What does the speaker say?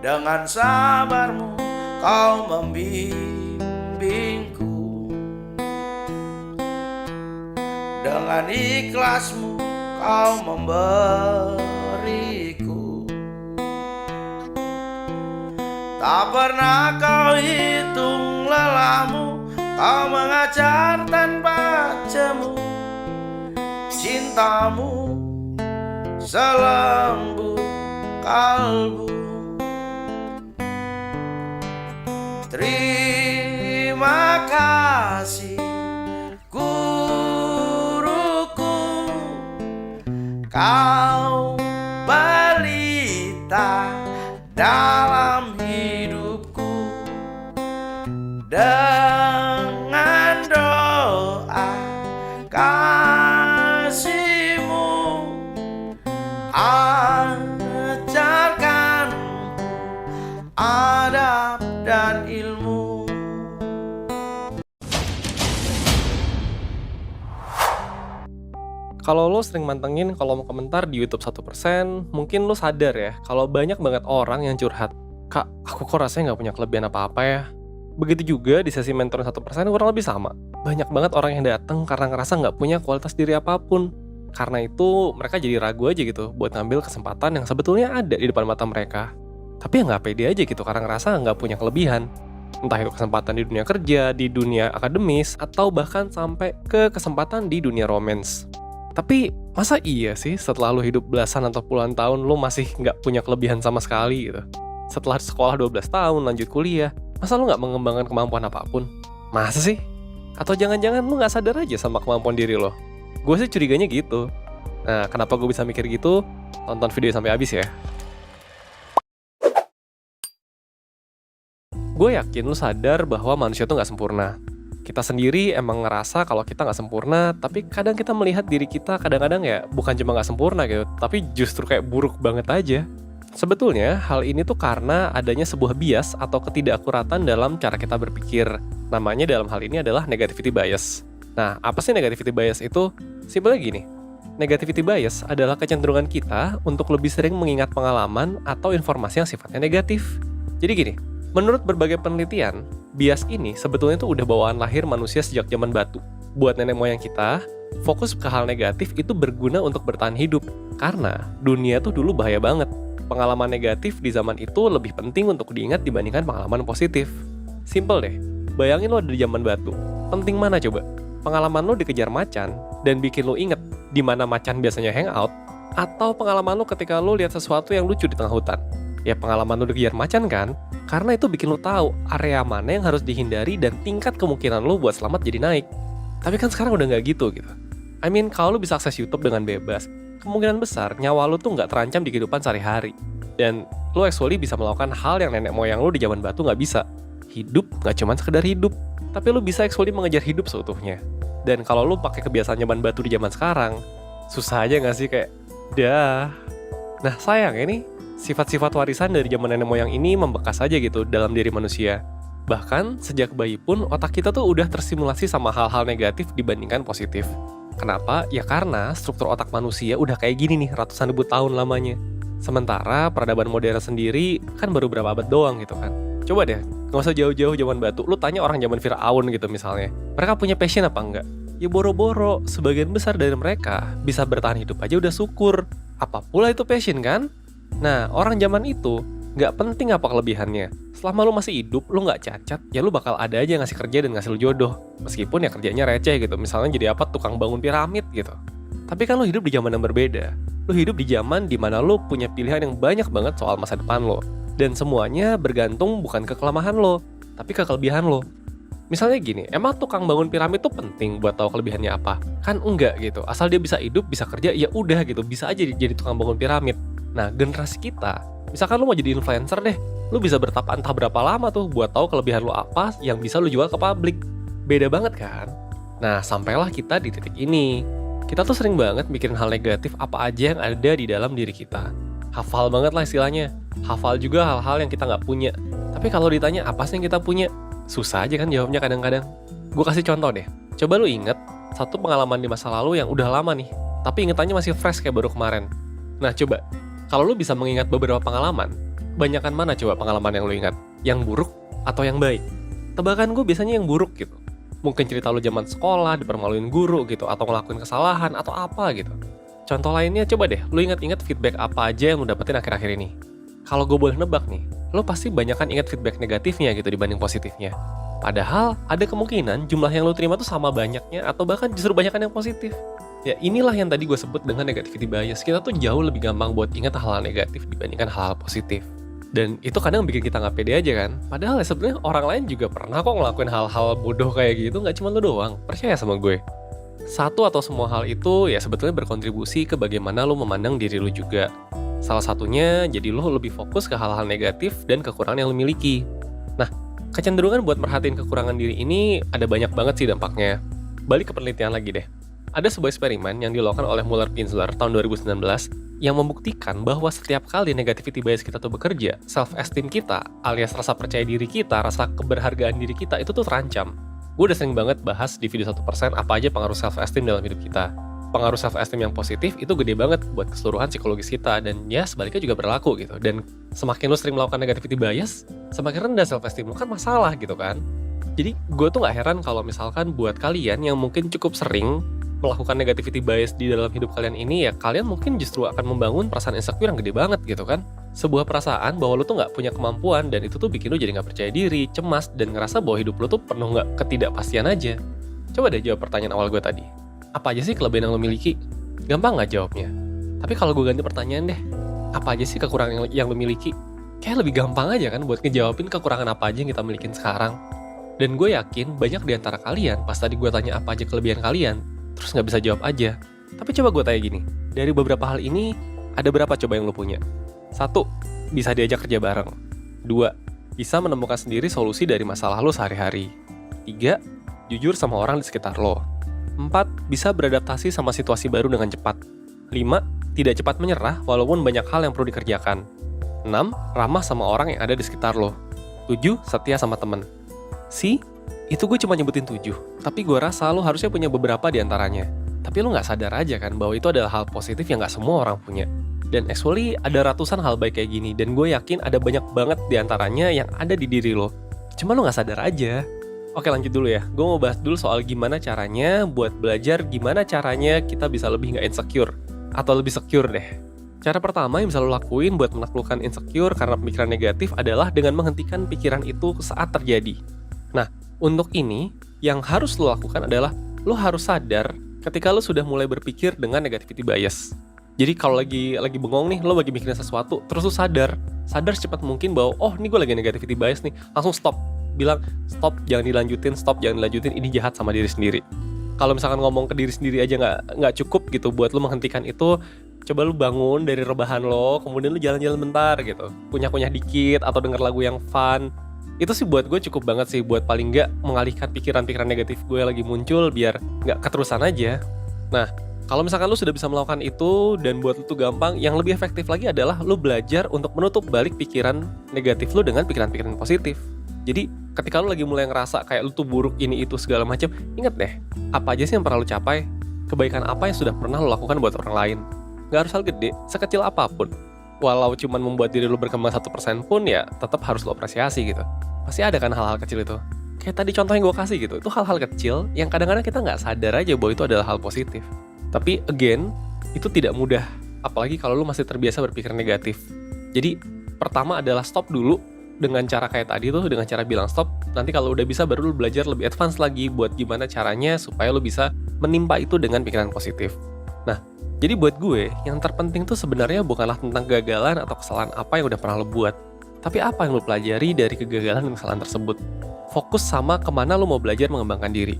Dengan sabarmu kau membimbingku, dengan ikhlasmu kau memberiku. Tak pernah kau hitung lelahmu, kau mengajar tanpa jemu. Cintamu selembut kalbu. Terima kasih guruku, kau balita dalam hidupku. Dengan doa kasihmu ajarkanku adab dan ilmu. Kalau lo sering mantengin kolom komentar di YouTube 1%, mungkin lo sadar ya, kalau banyak banget orang yang curhat. Kak, aku kok rasanya nggak punya kelebihan apa-apa ya? Begitu juga di sesi mentoring 1% kurang lebih sama. Banyak banget orang yang datang karena ngerasa nggak punya kualitas diri apapun. Karena itu, mereka jadi ragu aja gitu buat ngambil kesempatan yang sebetulnya ada di depan mata mereka. Tapi ya nggak pede aja gitu karena ngerasa nggak punya kelebihan. Entah itu kesempatan di dunia kerja, di dunia akademis, atau bahkan sampai ke kesempatan di dunia romance. Tapi masa iya sih setelah lu hidup belasan atau puluhan tahun lu masih nggak punya kelebihan sama sekali gitu? Setelah sekolah 12 tahun lanjut kuliah, masa lu nggak mengembangkan kemampuan apapun? Masa sih? Atau jangan-jangan lu nggak sadar aja sama kemampuan diri lo? Gue sih curiganya gitu. Nah, kenapa gue bisa mikir gitu? Tonton video sampai habis ya. Gue yakin lu sadar bahwa manusia tuh nggak sempurna. Kita sendiri emang ngerasa kalau kita nggak sempurna, tapi kadang kita melihat diri kita kadang-kadang ya bukan cuma nggak sempurna gitu, tapi justru kayak buruk banget aja. Sebetulnya hal ini tuh karena adanya sebuah bias atau ketidakakuratan dalam cara kita berpikir. Namanya dalam hal ini adalah negativity bias. Nah, apa sih negativity bias itu? Simpelnya gini, negativity bias adalah kecenderungan kita untuk lebih sering mengingat pengalaman atau informasi yang sifatnya negatif. Jadi gini, menurut berbagai penelitian, bias ini sebetulnya tuh udah bawaan lahir manusia sejak zaman batu. Buat nenek moyang kita, fokus ke hal negatif itu berguna untuk bertahan hidup. Karena dunia tuh dulu bahaya banget. Pengalaman negatif di zaman itu lebih penting untuk diingat dibandingkan pengalaman positif. Simple deh, bayangin lo ada di zaman batu. Penting mana coba? Pengalaman lo dikejar macan dan bikin lo inget di mana macan biasanya hangout, atau pengalaman lo ketika lo lihat sesuatu yang lucu di tengah hutan? Ya pengalaman lo dikejar macan kan? Karena itu bikin lo tahu area mana yang harus dihindari dan tingkat kemungkinan lo buat selamat jadi naik. Tapi kan sekarang udah nggak gitu. I mean, kalau lo bisa akses YouTube dengan bebas, kemungkinan besar nyawa lo tuh nggak terancam di kehidupan sehari-hari. Dan lo actually bisa melakukan hal yang nenek moyang lo di zaman batu nggak bisa. Hidup nggak cuma sekedar hidup, tapi lo bisa actually mengejar hidup seutuhnya. Dan kalau lo pakai kebiasaan zaman batu di zaman sekarang, susah aja nggak sih kayak, dah. Nah sayangnya nih, sifat-sifat warisan dari zaman nenek moyang ini membekas aja gitu dalam diri manusia. Bahkan sejak bayi pun otak kita tuh udah tersimulasi sama hal-hal negatif dibandingkan positif. Kenapa? Ya karena struktur otak manusia udah kayak gini nih ratusan ribu tahun lamanya. Sementara peradaban modern sendiri kan baru berapa abad doang gitu kan. Coba deh, gak usah jauh-jauh zaman batu, lu tanya orang zaman Firaun gitu misalnya. Mereka punya passion apa enggak? Ya boro-boro, sebagian besar dari mereka bisa bertahan hidup aja udah syukur. Apa pula itu passion kan? Nah, orang zaman itu nggak penting apa kelebihannya. Selama lu masih hidup, lu nggak cacat, ya lu bakal ada aja ngasih kerja dan ngasih lu jodoh. Meskipun ya kerjanya receh gitu, misalnya jadi apa, tukang bangun piramid gitu. Tapi kan lu hidup di zaman yang berbeda. Lu hidup di zaman dimana lu punya pilihan yang banyak banget soal masa depan lo. Dan semuanya bergantung bukan ke kelemahan lo, tapi ke kelebihan lo. Misalnya gini, emang tukang bangun piramid tuh penting buat tahu kelebihannya apa? Kan enggak gitu, asal dia bisa hidup, bisa kerja, ya udah gitu, bisa aja jadi tukang bangun piramid. Nah, generasi kita, misalkan lu mau jadi influencer deh, lu bisa bertapa entah berapa lama tuh buat tahu kelebihan lu apa yang bisa lu jual ke publik. Beda banget kan? Nah, sampailah kita di titik ini. Kita tuh sering banget mikirin hal negatif apa aja yang ada di dalam diri kita. Hafal banget lah istilahnya. Hafal juga hal-hal yang kita nggak punya. Tapi kalau ditanya apa sih yang kita punya, susah aja kan jawabnya kadang-kadang. Gue kasih contoh deh. Coba lu inget satu pengalaman di masa lalu yang udah lama nih, tapi ingetannya masih fresh kayak baru kemarin. Nah coba, kalau lu bisa mengingat beberapa pengalaman, banyakan mana coba pengalaman yang lu ingat? Yang buruk atau yang baik? Tebakan gue biasanya yang buruk gitu. Mungkin cerita lu zaman sekolah, dipermaluin guru gitu, atau ngelakuin kesalahan, atau apa gitu. Contoh lainnya coba deh, lu ingat-ingat feedback apa aja yang lu dapetin akhir-akhir ini. Kalau gue boleh nebak nih, lu pasti banyakan ingat feedback negatifnya gitu dibanding positifnya. Padahal ada kemungkinan jumlah yang lu terima tuh sama banyaknya, atau bahkan justru banyakan yang positif. Ya inilah yang tadi gue sebut dengan negativity bias. Kita tuh jauh lebih gampang buat ingat hal-hal negatif dibandingkan hal-hal positif. Dan itu kadang bikin kita nggak pede aja kan. Padahal ya sebenarnya orang lain juga pernah kok ngelakuin hal-hal bodoh kayak gitu, nggak cuma lu doang. Percaya sama gue. Satu atau semua hal itu ya sebetulnya berkontribusi ke bagaimana lu memandang diri lu juga. Salah satunya jadi lu lebih fokus ke hal-hal negatif dan kekurangan yang lu miliki. Nah, kecenderungan buat merhatiin kekurangan diri ini ada banyak banget sih dampaknya. Balik ke penelitian lagi deh. Ada sebuah eksperimen yang dilakukan oleh Muller-Pinzler tahun 2019 yang membuktikan bahwa setiap kali negativity bias kita tuh bekerja, self-esteem kita, alias rasa percaya diri kita, rasa keberhargaan diri kita itu tuh terancam. Gue udah sering banget bahas di video 1% apa aja pengaruh self-esteem dalam hidup kita. Pengaruh self-esteem yang positif itu gede banget buat keseluruhan psikologis kita, dan ya sebaliknya juga berlaku gitu. Dan semakin lo sering melakukan negativity bias, semakin rendah self-esteem lo kan masalah gitu kan. Jadi gue tuh gak heran kalau misalkan buat kalian yang mungkin cukup sering melakukan negativity bias di dalam hidup kalian ini, ya kalian mungkin justru akan membangun perasaan insecure yang gede banget gitu kan. Sebuah perasaan bahwa lo tuh gak punya kemampuan, dan itu tuh bikin lo jadi gak percaya diri, cemas, dan ngerasa bahwa hidup lo tuh penuh gak ketidakpastian aja. Coba deh jawab pertanyaan awal gue tadi. Apa aja sih kelebihan yang lo miliki? Gampang gak jawabnya? Tapi kalau gue ganti pertanyaan deh, apa aja sih kekurangan yang lo miliki? Kayak lebih gampang aja kan buat ngejawabin kekurangan apa aja yang kita milikin sekarang. Dan gue yakin banyak di antara kalian, pas tadi gue tanya apa aja kelebihan kalian, terus nggak bisa jawab aja. Tapi coba gue tanya gini, dari beberapa hal ini, ada berapa coba yang lo punya? 1. Bisa diajak kerja bareng. 2. Bisa menemukan sendiri solusi dari masalah lo sehari-hari. 3. Jujur sama orang di sekitar lo. 4. Bisa beradaptasi sama situasi baru dengan cepat. 5. Tidak cepat menyerah walaupun banyak hal yang perlu dikerjakan. 6. Ramah sama orang yang ada di sekitar lo. 7. Setia sama temen. Itu gue cuma nyebutin 7, tapi gue rasa lo harusnya punya beberapa di antaranya. Tapi lo gak sadar aja kan bahwa itu adalah hal positif yang gak semua orang punya. Dan actually ada ratusan hal baik kayak gini, dan gue yakin ada banyak banget di antaranya yang ada di diri lo. Cuma lo gak sadar aja. Oke, lanjut dulu ya. Gue mau bahas dulu soal gimana caranya buat belajar gimana caranya kita bisa lebih gak insecure, atau lebih secure deh. Cara pertama yang bisa lo lakuin buat menaklukkan insecure karena pemikiran negatif adalah dengan menghentikan pikiran itu saat terjadi. Nah, untuk ini, yang harus lo lakukan adalah lo harus sadar ketika lo sudah mulai berpikir dengan negativity bias. Jadi kalau lagi bengong nih, lo lagi mikirin sesuatu, terus lo sadar secepat mungkin bahwa oh ini gue lagi negativity bias nih, langsung stop. Bilang stop, jangan dilanjutin, ini jahat sama diri sendiri. Kalau misalkan ngomong ke diri sendiri aja nggak cukup gitu buat lo menghentikan itu, coba lo bangun dari rebahan lo, kemudian lo jalan-jalan bentar gitu, kunyah-kunyah dikit atau denger lagu yang fun. Itu sih buat gue cukup banget sih buat paling nggak mengalihkan pikiran-pikiran negatif gue lagi muncul biar nggak keterusan aja. Nah, kalau misalkan lu sudah bisa melakukan itu dan buat lu tuh gampang, yang lebih efektif lagi adalah lu belajar untuk menutup balik pikiran negatif lu dengan pikiran-pikiran positif. Jadi ketika lu lagi mulai ngerasa kayak lu tuh buruk ini itu segala macam, ingat deh, apa aja sih yang pernah lu capai? Kebaikan apa yang sudah pernah lu lakukan buat orang lain? Gak harus hal gede, sekecil apapun. Walau cuman membuat diri lu berkembang 1% pun ya tetap harus lu apresiasi gitu. Pasti ada kan hal-hal kecil itu. Kayak tadi contoh yang gue kasih gitu, itu hal-hal kecil yang kadang-kadang kita nggak sadar aja bahwa itu adalah hal positif. Tapi again, itu tidak mudah. Apalagi kalau lu masih terbiasa berpikir negatif. Jadi pertama adalah stop dulu dengan cara kayak tadi tuh, dengan cara bilang stop. Nanti kalau udah bisa baru lu belajar lebih advance lagi buat gimana caranya supaya lu bisa menimpa itu dengan pikiran positif. Nah, jadi buat gue, yang terpenting tuh sebenarnya bukanlah tentang kegagalan atau kesalahan apa yang udah pernah lo buat, tapi apa yang lo pelajari dari kegagalan dan kesalahan tersebut. Fokus sama kemana lo mau belajar mengembangkan diri.